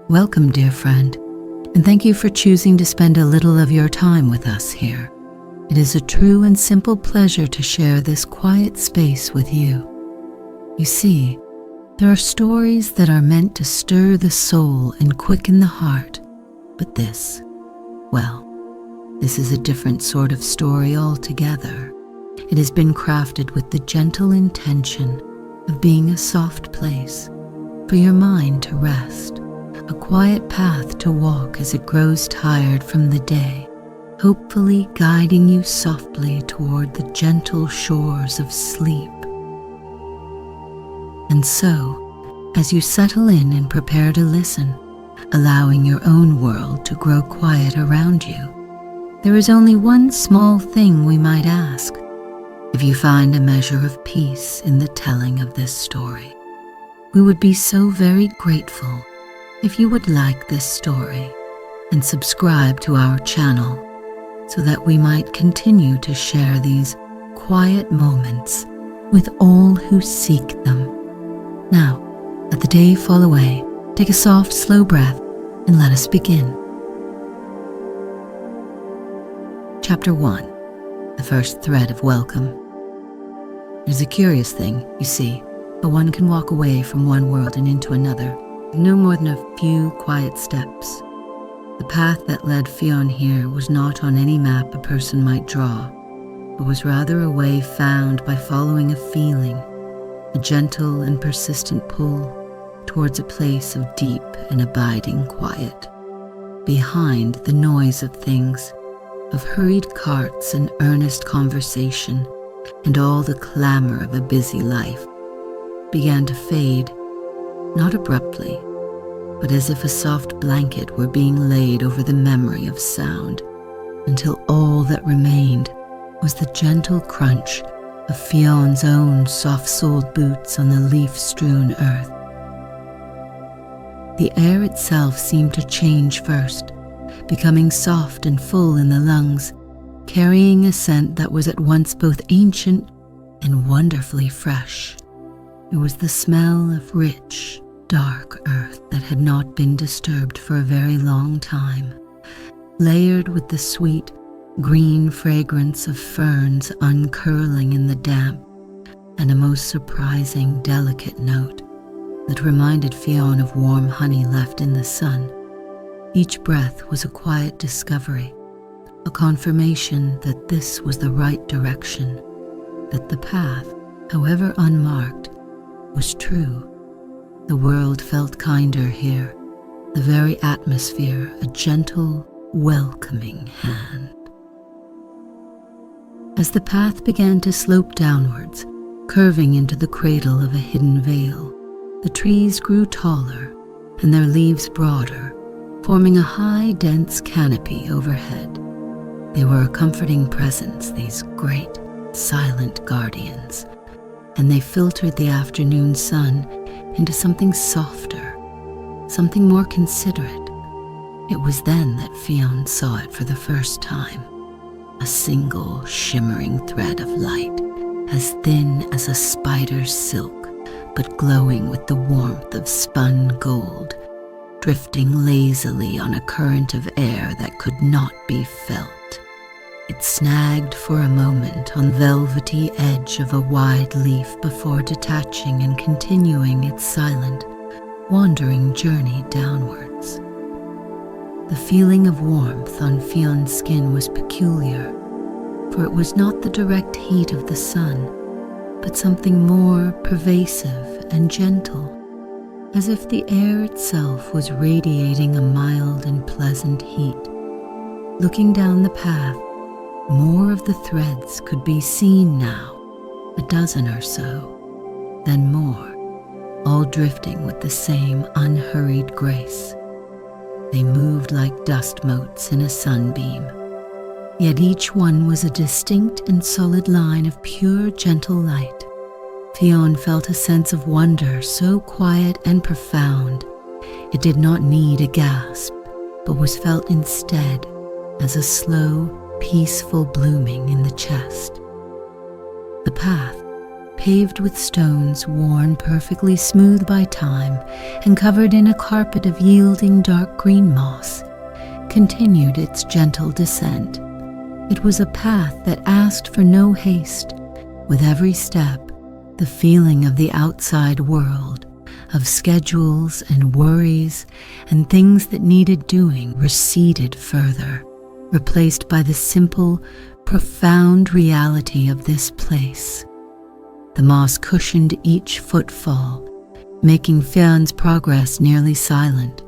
Welcome, dear friend, and thank you for choosing to spend a little of your time with us here. It is a true and simple pleasure to share this quiet space with you. You see, there are stories that are meant to stir the soul and quicken the heart, but this is a different sort of story altogether. It has been crafted with the gentle intention of being a soft place for your mind to rest, a quiet path to walk as it grows tired from the day, hopefully guiding you softly toward the gentle shores of sleep. And so, as you settle in and prepare to listen, allowing your own world to grow quiet around you, there is only one small thing we might ask. If you find a measure of peace in the telling of this story, we would be so very grateful if you would like this story and subscribe to our channel so that we might continue to share these quiet moments with all who seek them. Now, let the day fall away. Take a soft, slow breath and let us begin. Chapter 1, the first thread of welcome. It is a curious thing, you see, but one can walk away from one world and into another, no more than a few quiet steps. The path that led Fionn here was not on any map a person might draw, but was rather a way found by following a feeling, a gentle and persistent pull towards a place of deep and abiding quiet, behind the noise of things, of hurried carts and earnest conversation, and all the clamor of a busy life, began to fade, not abruptly, but as if a soft blanket were being laid over the memory of sound, until all that remained was the gentle crunch of Fionn's own soft-soled boots on the leaf-strewn earth. The air itself seemed to change first, becoming soft and full in the lungs, carrying a scent that was at once both ancient and wonderfully fresh. It was the smell of rich, dark earth that had not been disturbed for a very long time, layered with the sweet, green fragrance of ferns uncurling in the damp, and a most surprising, delicate note that reminded Fionn of warm honey left in the sun. Each breath was a quiet discovery, a confirmation that this was the right direction, that the path, however unmarked, was true. The world felt kinder here, the very atmosphere a gentle, welcoming hand. As the path began to slope downwards, curving into the cradle of a hidden vale, the trees grew taller and their leaves broader, forming a high, dense canopy overhead. They were a comforting presence, these great, silent guardians, and they filtered the afternoon sun into something softer, something more considerate. It was then that Fionn saw it for the first time, a single shimmering thread of light, as thin as a spider's silk, but glowing with the warmth of spun gold, drifting lazily on a current of air that could not be felt. It snagged for a moment on the velvety edge of a wide leaf before detaching and continuing its silent, wandering journey downwards. The feeling of warmth on Fionn's skin was peculiar, for it was not the direct heat of the sun, but something more pervasive and gentle, as if the air itself was radiating a mild and pleasant heat. Looking down the path, more of the threads could be seen now, a dozen or so, then more, all drifting with the same unhurried grace. They moved like dust motes in a sunbeam, yet each one was a distinct and solid line of pure, gentle light. Fionn felt a sense of wonder so quiet and profound, it did not need a gasp, but was felt instead as a slow, peaceful blooming in the chest. The path, paved with stones worn perfectly smooth by time and covered in a carpet of yielding dark green moss, continued its gentle descent. It was a path that asked for no haste. With every step, the feeling of the outside world, of schedules and worries and things that needed doing, receded further, replaced by the simple, profound reality of this place. The moss cushioned each footfall, making Fion's progress nearly silent,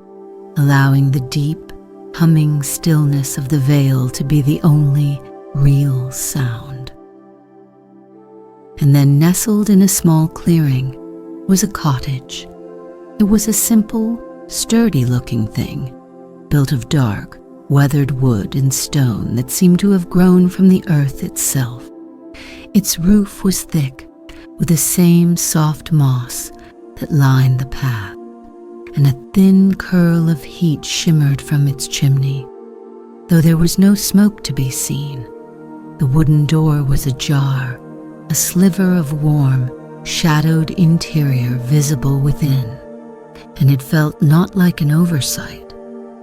allowing the deep, humming stillness of the vale to be the only real sound. And then nestled in a small clearing was a cottage. It was a simple, sturdy-looking thing, built of dark, weathered wood and stone that seemed to have grown from the earth itself. Its roof was thick, with the same soft moss that lined the path, and a thin curl of heat shimmered from its chimney. Though there was no smoke to be seen, the wooden door was ajar, a sliver of warm, shadowed interior visible within, and it felt not like an oversight,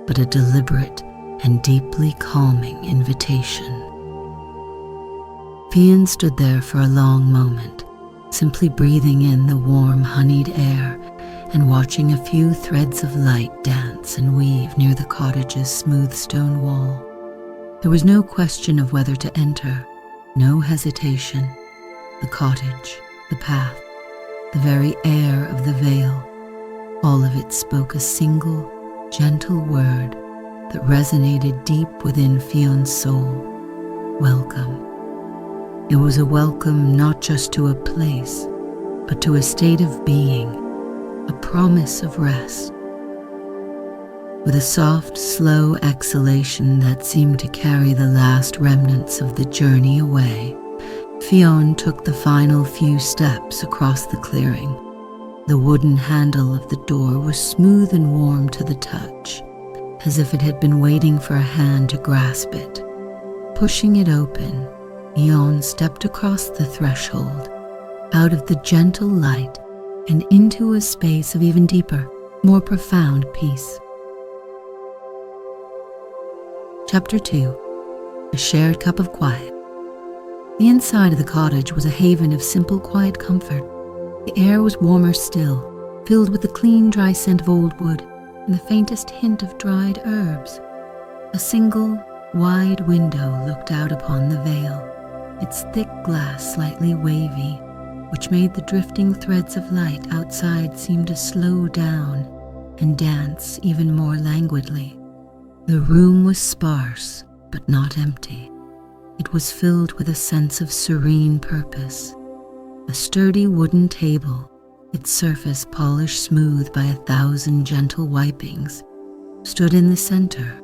but a deliberate and deeply calming invitation. Fion stood there for a long moment, simply breathing in the warm, honeyed air and watching a few threads of light dance and weave near the cottage's smooth stone wall. There was no question of whether to enter, no hesitation. The cottage, the path, the very air of the vale, all of it spoke a single, gentle word that resonated deep within Fion's soul: welcome. It was a welcome not just to a place, but to a state of being, a promise of rest. With a soft, slow exhalation that seemed to carry the last remnants of the journey away, Fion took the final few steps across the clearing. The wooden handle of the door was smooth and warm to the touch, as if it had been waiting for a hand to grasp it. Pushing it open, Fion stepped across the threshold, out of the gentle light and into a space of even deeper, more profound peace. Chapter 2. A Shared Cup of Quiet. The inside of the cottage was a haven of simple, quiet comfort. The air was warmer still, filled with the clean, dry scent of old wood and the faintest hint of dried herbs. A single, wide window looked out upon the vale, its thick glass slightly wavy, which made the drifting threads of light outside seem to slow down and dance even more languidly. The room was sparse, but not empty. It was filled with a sense of serene purpose. A sturdy wooden table, its surface polished smooth by 1,000 gentle wipings, stood in the center,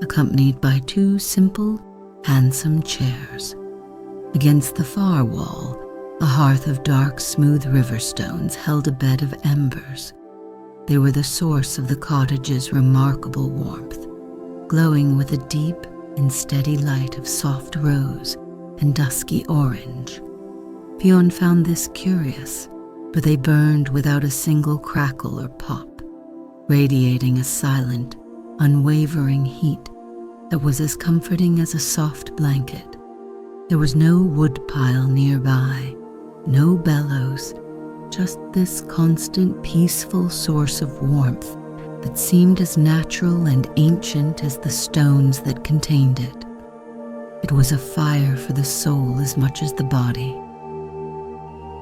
accompanied by 2 simple, handsome chairs. Against the far wall, a hearth of dark, smooth river stones held a bed of embers. They were the source of the cottage's remarkable warmth, glowing with a deep and steady light of soft rose and dusky orange. Fion found this curious, for they burned without a single crackle or pop, radiating a silent, unwavering heat that was as comforting as a soft blanket. There was no wood pile nearby, no bellows, just this constant, peaceful source of warmth that seemed as natural and ancient as the stones that contained it. It was a fire for the soul as much as the body.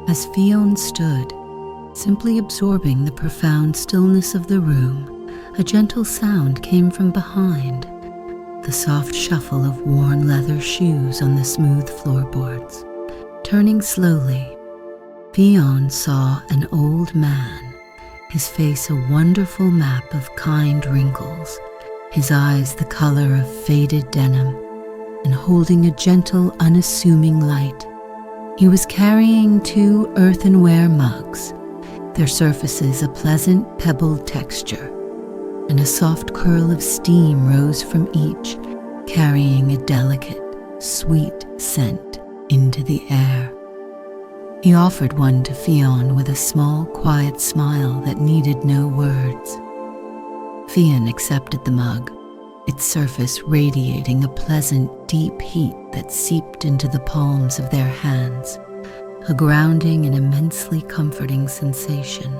As Fion stood, simply absorbing the profound stillness of the room, a gentle sound came from behind, the soft shuffle of worn leather shoes on the smooth floorboards. Turning slowly, Fion saw an old man, his face a wonderful map of kind wrinkles, his eyes the color of faded denim, and holding a gentle, unassuming light. He was carrying 2 earthenware mugs, their surfaces a pleasant pebbled texture, and a soft curl of steam rose from each, carrying a delicate, sweet scent into the air. He offered one to Fionn with a small, quiet smile that needed no words. Fionn accepted the mug, its surface radiating a pleasant, deep heat that seeped into the palms of their hands, a grounding and immensely comforting sensation.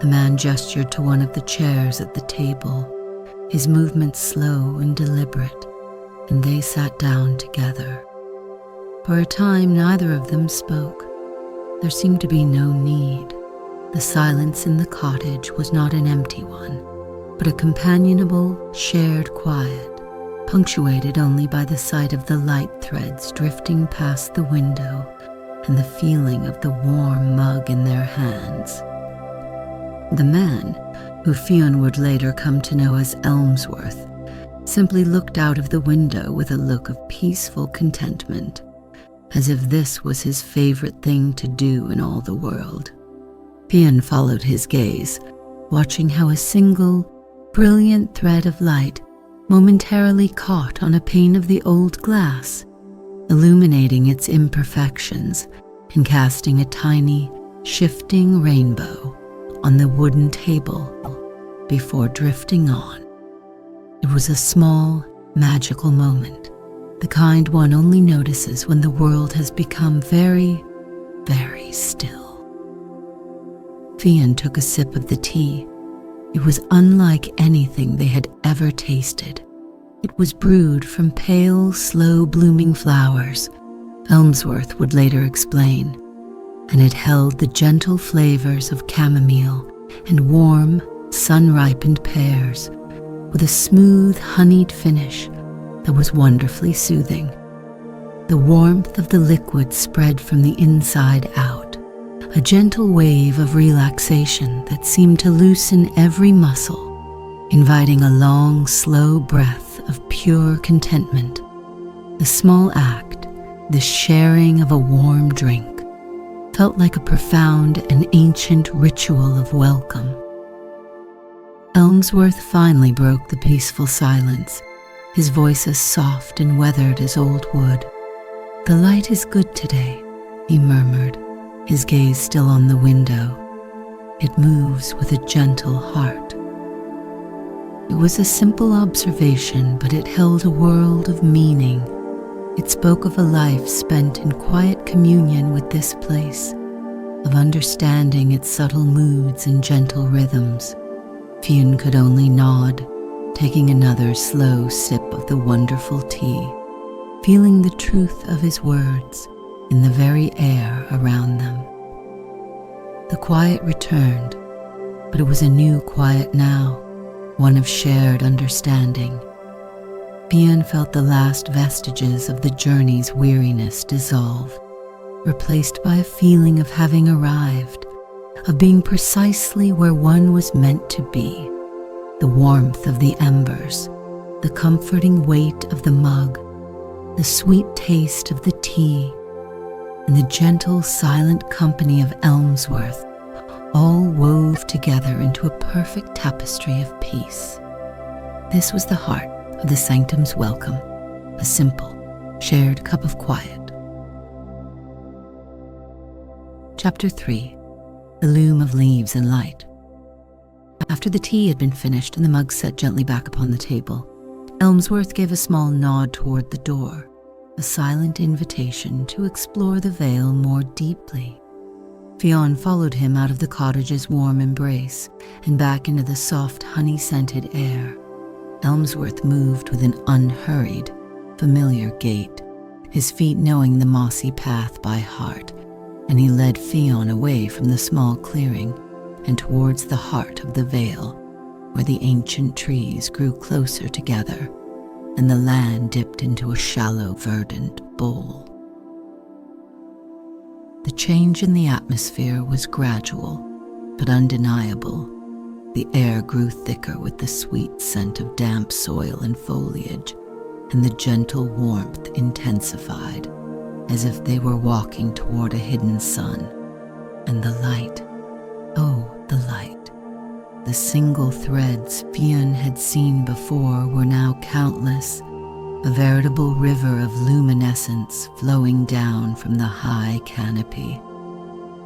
The man gestured to one of the chairs at the table, his movements slow and deliberate, and they sat down together. For a time, neither of them spoke. There seemed to be no need. The silence in the cottage was not an empty one, but a companionable, shared quiet, punctuated only by the sight of the light threads drifting past the window and the feeling of the warm mug in their hands. The man, who Fionn would later come to know as Elmsworth, simply looked out of the window with a look of peaceful contentment, as if this was his favorite thing to do in all the world. Fionn followed his gaze, watching how a single, brilliant thread of light momentarily caught on a pane of the old glass, illuminating its imperfections and casting a tiny, shifting rainbow on the wooden table before drifting on. It was a small, magical moment, the kind one only notices when the world has become very, very still. Fionn took a sip of the tea. It was unlike anything they had ever tasted. It was brewed from pale, slow-blooming flowers, Elmsworth would later explain, and it held the gentle flavors of chamomile and warm, sun-ripened pears, with a smooth, honeyed finish that was wonderfully soothing. The warmth of the liquid spread from the inside out, a gentle wave of relaxation that seemed to loosen every muscle, inviting a long, slow breath of pure contentment. The small act, the sharing of a warm drink, felt like a profound and ancient ritual of welcome. Elmsworth finally broke the peaceful silence, his voice as soft and weathered as old wood. "The light is good today," he murmured, his gaze still on the window. "It moves with a gentle heart." It was a simple observation, but it held a world of meaning. It spoke of a life spent in quiet communion with this place, of understanding its subtle moods and gentle rhythms. Fionn could only nod, taking another slow sip of the wonderful tea, feeling the truth of his words in the very air around them. The quiet returned, but it was a new quiet now, one of shared understanding. Fionn felt the last vestiges of the journey's weariness dissolve, replaced by a feeling of having arrived, of being precisely where one was meant to be. The warmth of the embers, the comforting weight of the mug, the sweet taste of the tea, and the gentle, silent company of Elmsworth all wove together into a perfect tapestry of peace. This was the heart of the Sanctum's welcome, a simple, shared cup of quiet. Chapter 3. The Loom of Leaves and Light. After the tea had been finished and the mug set gently back upon the table, Elmsworth gave a small nod toward the door, a silent invitation to explore the vale more deeply. Fionn followed him out of the cottage's warm embrace and back into the soft, honey-scented air. Elmsworth moved with an unhurried, familiar gait, his feet knowing the mossy path by heart, and he led Fionn away from the small clearing and towards the heart of the vale, where the ancient trees grew closer together and the land dipped into a shallow, verdant bowl. The change in the atmosphere was gradual, but undeniable. The air grew thicker with the sweet scent of damp soil and foliage, and the gentle warmth intensified, as if they were walking toward a hidden sun. And the light, oh, the light. The single threads Fionn had seen before were now countless, a veritable river of luminescence flowing down from the high canopy.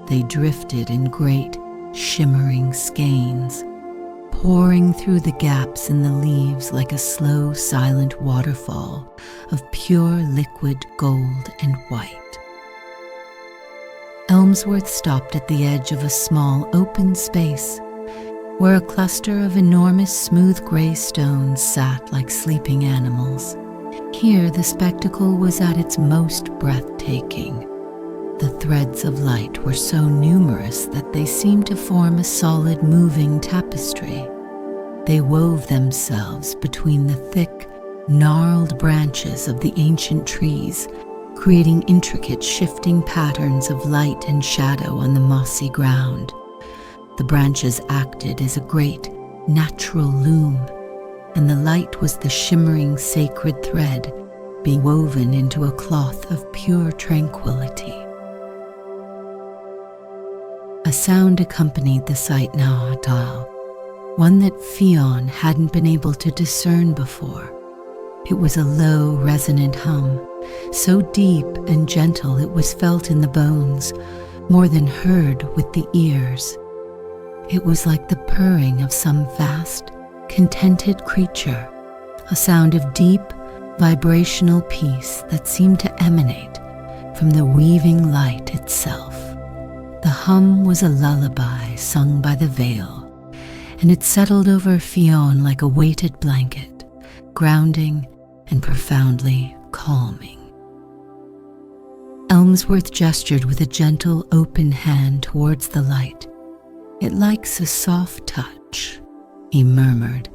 they drifted in great, shimmering skeins, pouring through the gaps in the leaves like a slow, silent waterfall of pure liquid gold and white. Elmsworth stopped at the edge of a small open space where a cluster of enormous smooth gray stones sat like sleeping animals. Here the spectacle was at its most breathtaking. The threads of light were so numerous that they seemed to form a solid moving tapestry. They wove themselves between the thick, gnarled branches of the ancient trees, creating intricate shifting patterns of light and shadow on the mossy ground. The branches acted as a great, natural loom, and the light was the shimmering sacred thread being woven into a cloth of pure tranquility. A sound accompanied the sight now, one that Fionn hadn't been able to discern before. It was a low, resonant hum, so deep and gentle it was felt in the bones, more than heard with the ears. It was like the purring of some vast, contented creature, a sound of deep, vibrational peace that seemed to emanate from the weaving light itself. The hum was a lullaby sung by the vale, and it settled over Fionn like a weighted blanket, grounding and profoundly calming. Elmsworth gestured with a gentle, open hand towards the light. "It likes a soft touch," he murmured,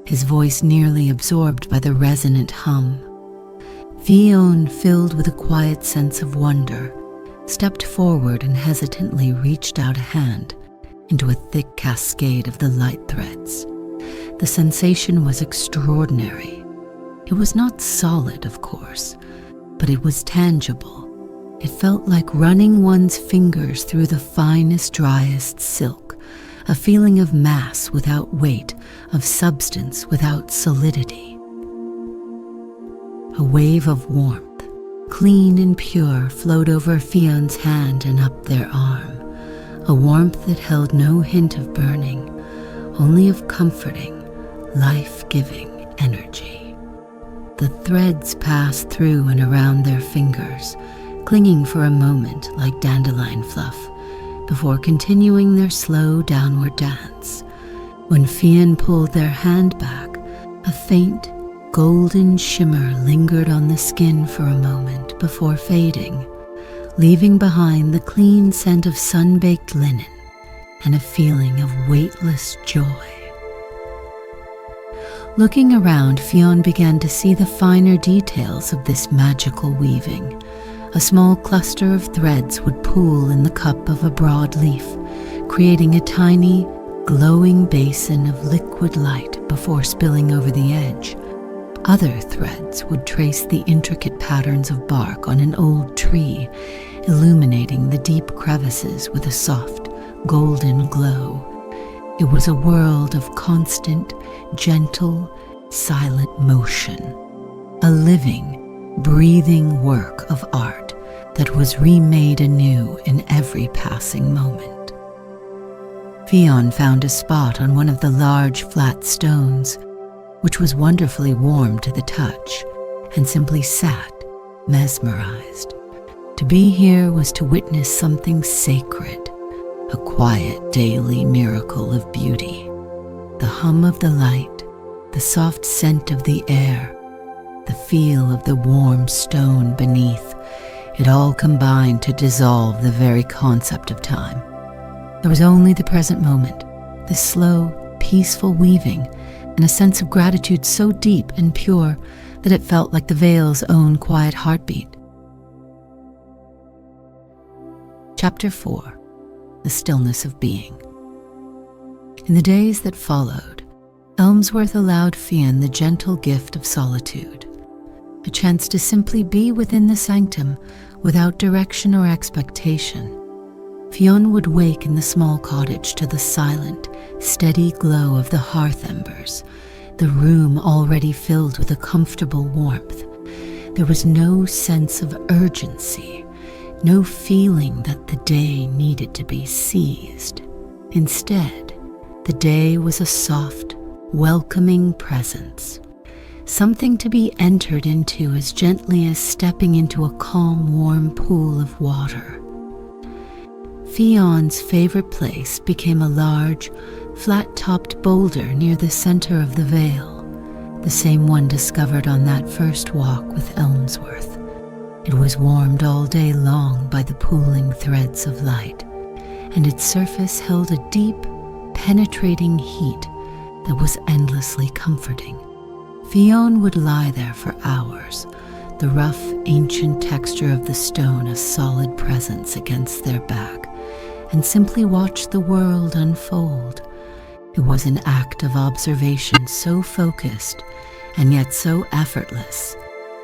his voice nearly absorbed by the resonant hum. Fionn, filled with a quiet sense of wonder, stepped forward and hesitantly reached out a hand into a thick cascade of the light threads. The sensation was extraordinary. It was not solid, of course, but it was tangible. It felt like running one's fingers through the finest, driest silk, a feeling of mass without weight, of substance without solidity. A wave of warmth, clean and pure, flowed over Fionn's hand and up their arm, a warmth that held no hint of burning, only of comforting, life-giving energy. The threads passed through and around their fingers, clinging for a moment like dandelion fluff, before continuing their slow downward dance. When Fionn pulled their hand back, a faint, golden shimmer lingered on the skin for a moment before fading, leaving behind the clean scent of sun-baked linen and a feeling of weightless joy. Looking around, Fionn began to see the finer details of this magical weaving. A small cluster of threads would pool in the cup of a broad leaf, creating a tiny, glowing basin of liquid light before spilling over the edge. Other threads would trace the intricate patterns of bark on an old tree, illuminating the deep crevices with a soft, golden glow. It was a world of constant, gentle, silent motion, a living, breathing work of art that was remade anew in every passing moment. Fionn found a spot on one of the large, flat stones, which was wonderfully warm to the touch, and simply sat, mesmerized. To be here was to witness something sacred, a quiet daily miracle of beauty. The hum of the light, the soft scent of the air, the feel of the warm stone beneath, it all combined to dissolve the very concept of time. There was only the present moment, this slow, peaceful weaving, and a sense of gratitude so deep and pure that it felt like the Vale's own quiet heartbeat. Chapter 4. The Stillness of Being. In the days that followed, Elmsworth allowed Fionn the gentle gift of solitude, a chance to simply be within the sanctum without direction or expectation. Fionn would wake in the small cottage to the silent, steady glow of the hearth embers, the room already filled with a comfortable warmth. There was no sense of urgency, no feeling that the day needed to be seized. Instead, the day was a soft, welcoming presence, something to be entered into as gently as stepping into a calm, warm pool of water. Fion's favorite place became a large, flat-topped boulder near the center of the vale, the same one discovered on that first walk with Elmsworth. It was warmed all day long by the pooling threads of light, and its surface held a deep, penetrating heat that was endlessly comforting. Fion would lie there for hours, the rough, ancient texture of the stone a solid presence against their back, and simply watch the world unfold. It was an act of observation so focused and yet so effortless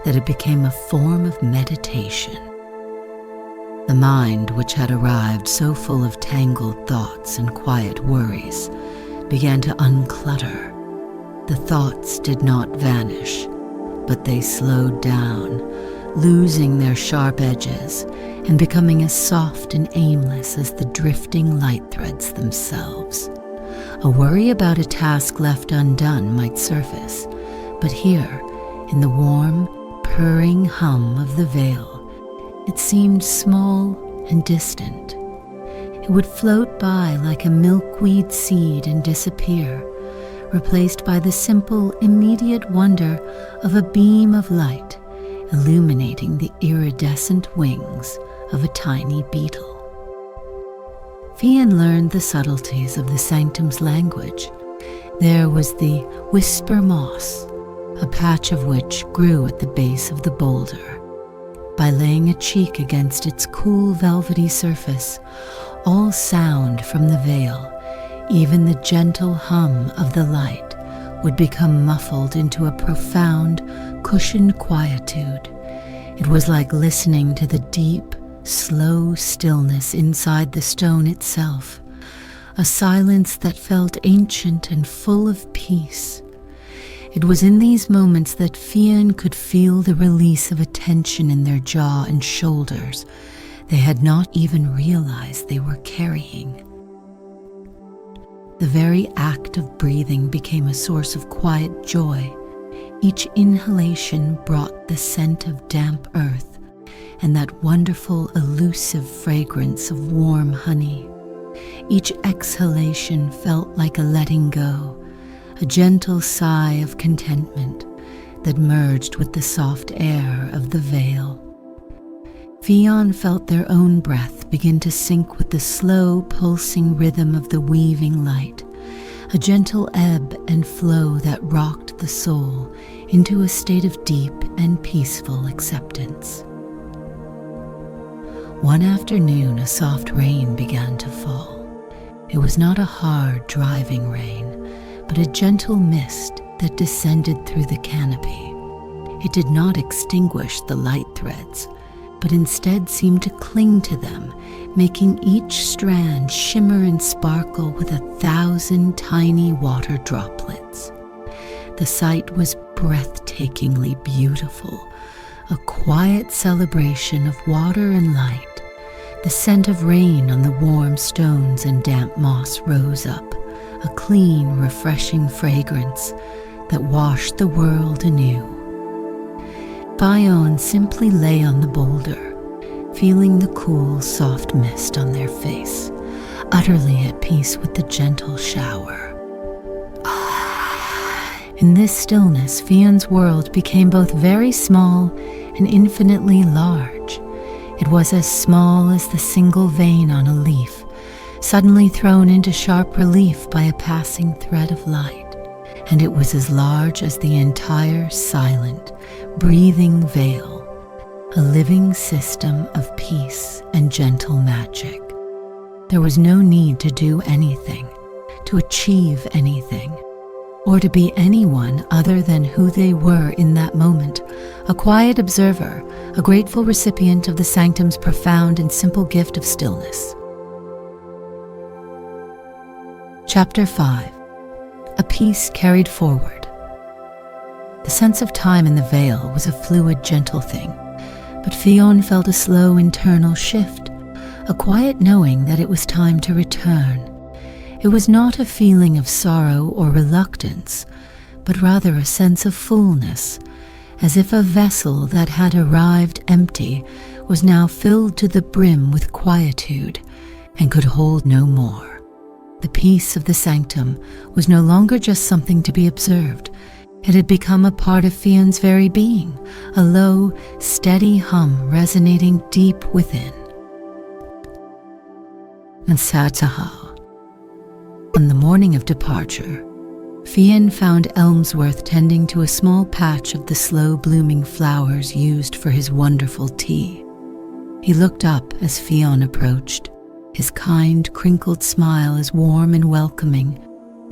that it became a form of meditation. The mind, which had arrived so full of tangled thoughts and quiet worries, began to unclutter. The thoughts did not vanish, but they slowed down, losing their sharp edges and becoming as soft and aimless as the drifting light threads themselves. A worry about a task left undone might surface, but here, in the warm, purring hum of the vale, it seemed small and distant. It would float by like a milkweed seed and disappear, replaced by the simple, immediate wonder of a beam of light illuminating the iridescent wings of a tiny beetle. Fion learned the subtleties of the Sanctum's language. There was the whisper moss, a patch of which grew at the base of the boulder. By laying a cheek against its cool, velvety surface, all sound from the vale, even the gentle hum of the light, would become muffled into a profound, cushioned quietude. It was like listening to the deep, slow stillness inside the stone itself, a silence that felt ancient and full of peace. It was in these moments that Fion could feel the release of a tension in their jaw and shoulders they had not even realized they were carrying. The very act of breathing became a source of quiet joy. Each inhalation brought the scent of damp earth and that wonderful, elusive fragrance of warm honey. Each exhalation felt like a letting go, a gentle sigh of contentment that merged with the soft air of the vale. Fion felt their own breath begin to sync with the slow, pulsing rhythm of the weaving light, a gentle ebb and flow that rocked the soul into a state of deep and peaceful acceptance. One afternoon, a soft rain began to fall. It was not a hard, driving rain, but a gentle mist that descended through the canopy. It did not extinguish the light threads, but instead seemed to cling to them, making each strand shimmer and sparkle with 1,000 tiny water droplets. The sight was breathtakingly beautiful, a quiet celebration of water and light. The scent of rain on the warm stones and damp moss rose up, a clean, refreshing fragrance that washed the world anew. Fion simply lay on the boulder, feeling the cool, soft mist on their face, utterly at peace with the gentle shower. In this stillness, Fion's world became both very small and infinitely large. It was as small as the single vein on a leaf, suddenly thrown into sharp relief by a passing thread of light. And it was as large as the entire silent, breathing vale, a living system of peace and gentle magic. There was no need to do anything, to achieve anything, or to be anyone other than who they were in that moment, a quiet observer, a grateful recipient of the Sanctum's profound and simple gift of stillness. Chapter 5. A Peace Carried Forward. The sense of time in the vale was a fluid, gentle thing, But Fionn felt a slow internal shift, a quiet knowing that it was time to return. It was not a feeling of sorrow or reluctance, but rather a sense of fullness, as if a vessel that had arrived empty was now filled to the brim with quietude and could hold no more. The peace of the sanctum was no longer just something to be observed. It had become a part of Fionn's very being, a low, steady hum resonating deep within. And Satahal. On the morning of departure, Fionn found Elmsworth tending to a small patch of the slow-blooming flowers used for his wonderful tea. He looked up as Fionn approached, his kind, crinkled smile as warm and welcoming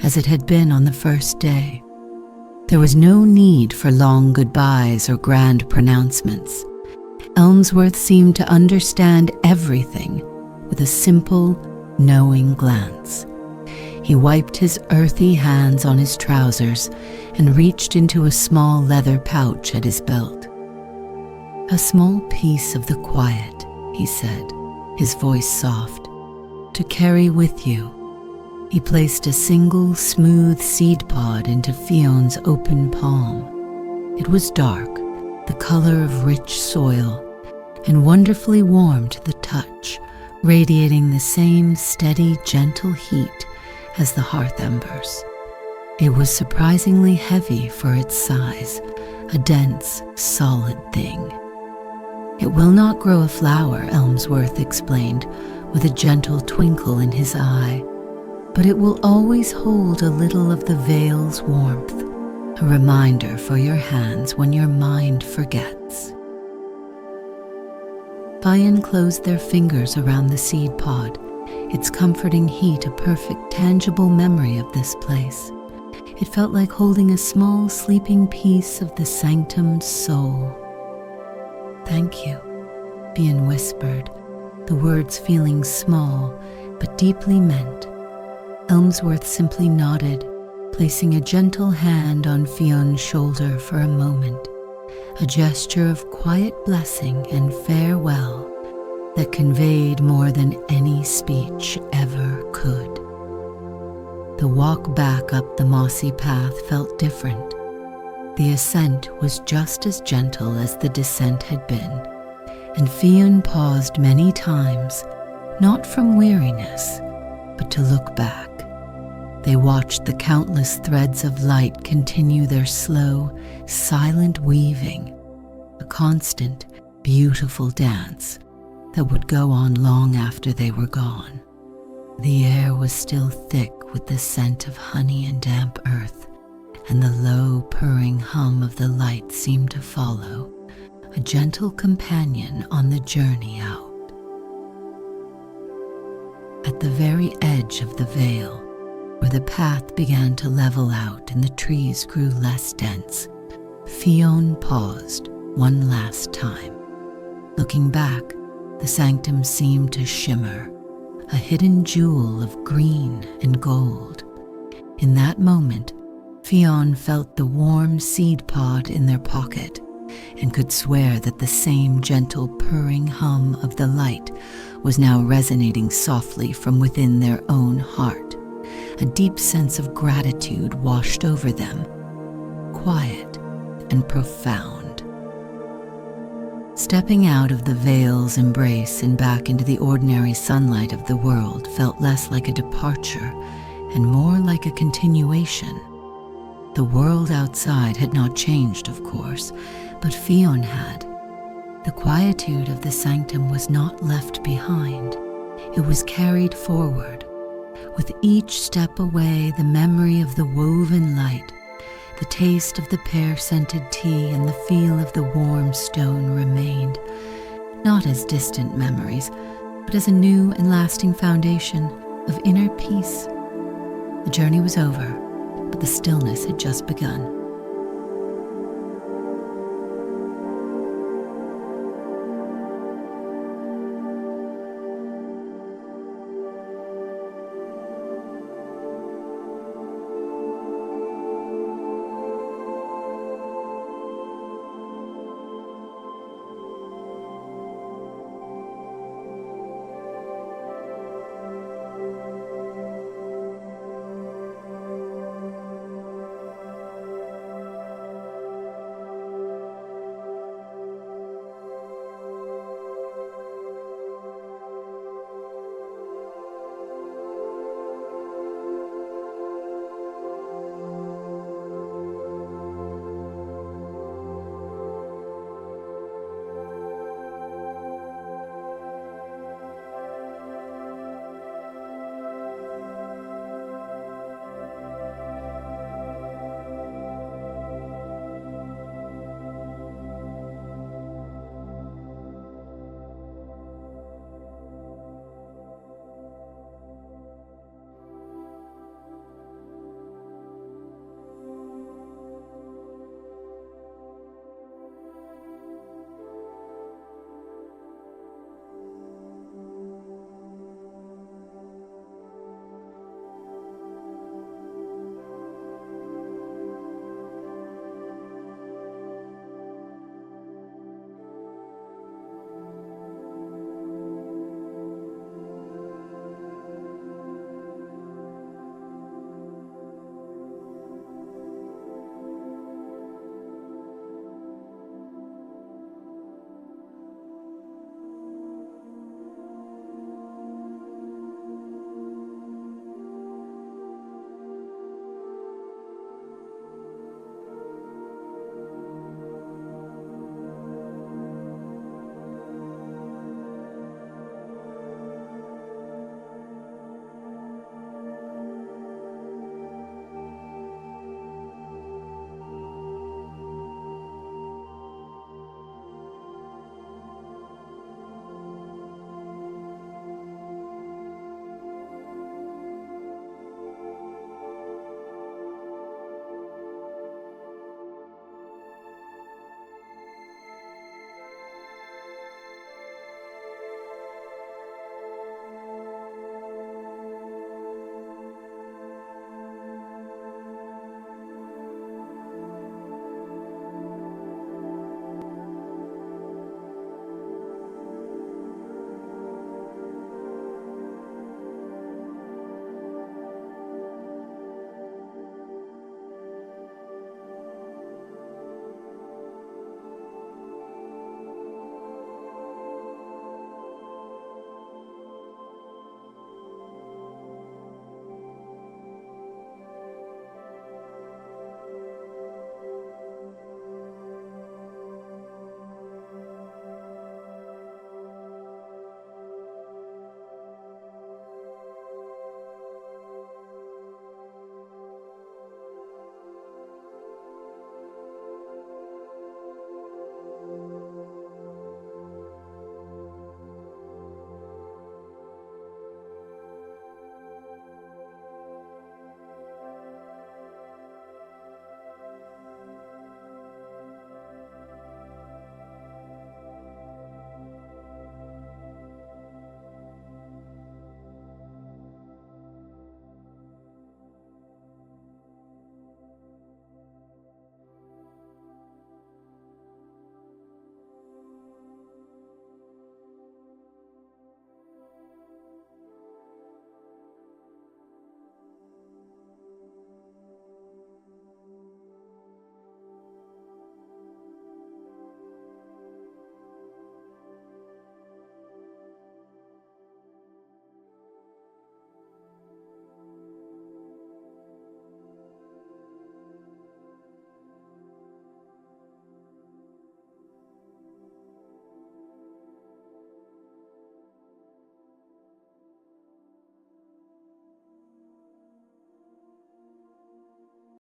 as it had been on the first day. There was no need for long goodbyes or grand pronouncements. Elmsworth seemed to understand everything with a simple, knowing glance. He wiped his earthy hands on his trousers and reached into a small leather pouch at his belt. "A small piece of the quiet," he said, his voice soft, "to carry with you." He placed a single smooth seed pod into Fionn's open palm. It was dark, the color of rich soil, and wonderfully warm to the touch, radiating the same steady, gentle heat as the hearth embers. It was surprisingly heavy for its size, a dense, solid thing. "It will not grow a flower," Elmsworth explained, with a gentle twinkle in his eye, "but it will always hold a little of the vale's warmth, a reminder for your hands when your mind forgets." Fionn closed their fingers around the seed pod, its comforting heat a perfect, tangible memory of this place. It felt like holding a small, sleeping piece of the sanctum's soul. "Thank you," Fionn whispered, the words feeling small but deeply meant. Elmsworth simply nodded, placing a gentle hand on Fionn's shoulder for a moment, a gesture of quiet blessing and farewell that conveyed more than any speech ever could. The walk back up the mossy path felt different. The ascent was just as gentle as the descent had been, and Fionn paused many times, not from weariness, but to look back. They watched the countless threads of light continue their slow, silent weaving, a constant, beautiful dance that would go on long after they were gone. The air was still thick with the scent of honey and damp earth, and the low, purring hum of the light seemed to follow, a gentle companion on the journey out. At the very edge of the vale, where the path began to level out and the trees grew less dense, Fionn paused one last time. Looking back, the sanctum seemed to shimmer, a hidden jewel of green and gold. In that moment, Fionn felt the warm seed pod in their pocket and could swear that the same gentle purring hum of the light was now resonating softly from within their own heart. A deep sense of gratitude washed over them, quiet and profound. Stepping out of the vale's embrace and back into the ordinary sunlight of the world felt less like a departure and more like a continuation. The world outside had not changed, of course, but Fionn had. The quietude of the sanctum was not left behind. It was carried forward. With each step away, the memory of the woven light, the taste of the pear-scented tea, and the feel of the warm stone remained, not as distant memories, but as a new and lasting foundation of inner peace. The journey was over, but the stillness had just begun.